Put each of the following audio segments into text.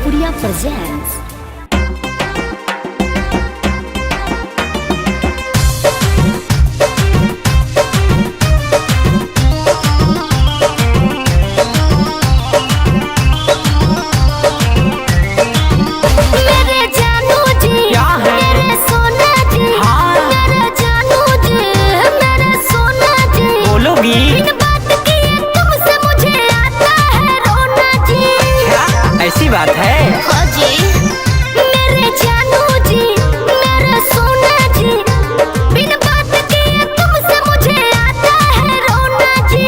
Bhojpuriya presents. ऐसी बात है। हाँ जी, मेरे जानू जी, मेरे सोना जी, बिन बात किए तुमसे मुझे आता है रोना जी।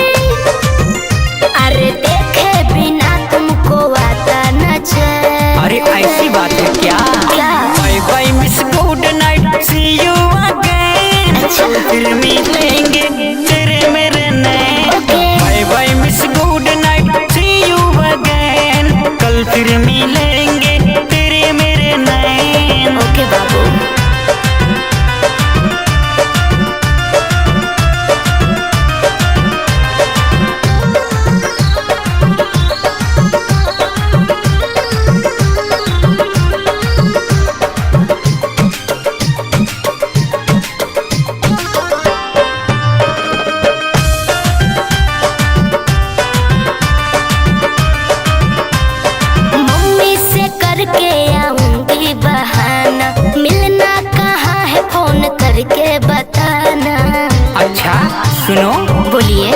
अरे देखे बिना तुमको आता न चैन। अरे ऐसी बात है क्या? Bye bye miss good night, see you again. फिर मिलेंगे तेरे मेरे नैन। Bye bye miss good night, see you again. कल फिर मिलेंगे तेरे मेरे नैन। ओके बाबू। करके आऊंगी बहाना, मिलना कहाँ है फोन करके बताना। अच्छा सुनो, बोलिए।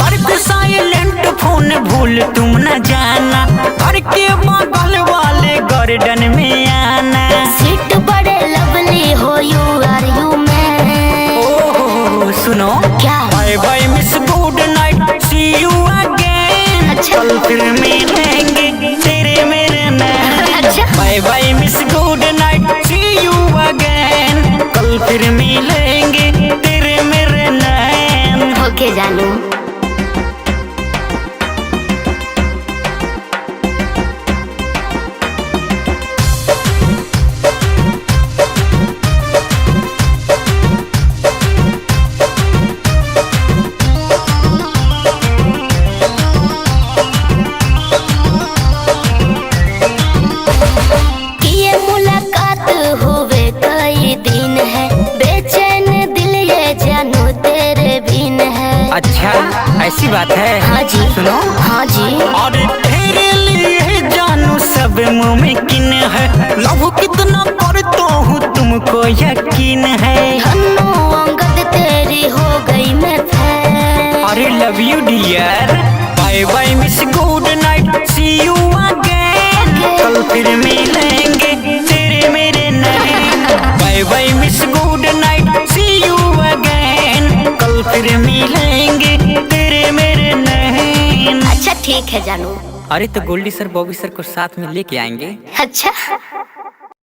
पर साइलेंट फोन भूल तुम न जाना, घर के बगल वाले गार्डन में आना। सीट बड़े लवली हो, यू आर यू मैन। ओह सुनो क्या? Bye bye miss good night, see you again. अच्छा। कल फिर मिलेंगे तेरे मेरे नैन। अच्छा। Bye bye miss good night, see you again. कल फिर मिलेंगे तेरे मेरे नैन। ओके जानू। अच्छा ऐसी बात है। हाँ जी। सुनो। हाँ जी। और तेरे लिए जानू सब मुमकिन है, लव कितना करता हूँ तुमको यकीन है। धन्नो अंगद तेरी हो गई मैं फैन। अरे love you dear, bye bye miss good night, see you again. कल फिर मिलेंगे तेरे मेरे नैन। Bye bye miss good night, see you again. कल फिर मिलेंगे तेरे मेरे नैन। अच्छा ठीक है जानू। अरे तो गोल्डी सर बॉबी सर को साथ में लेके आएंगे। अच्छा।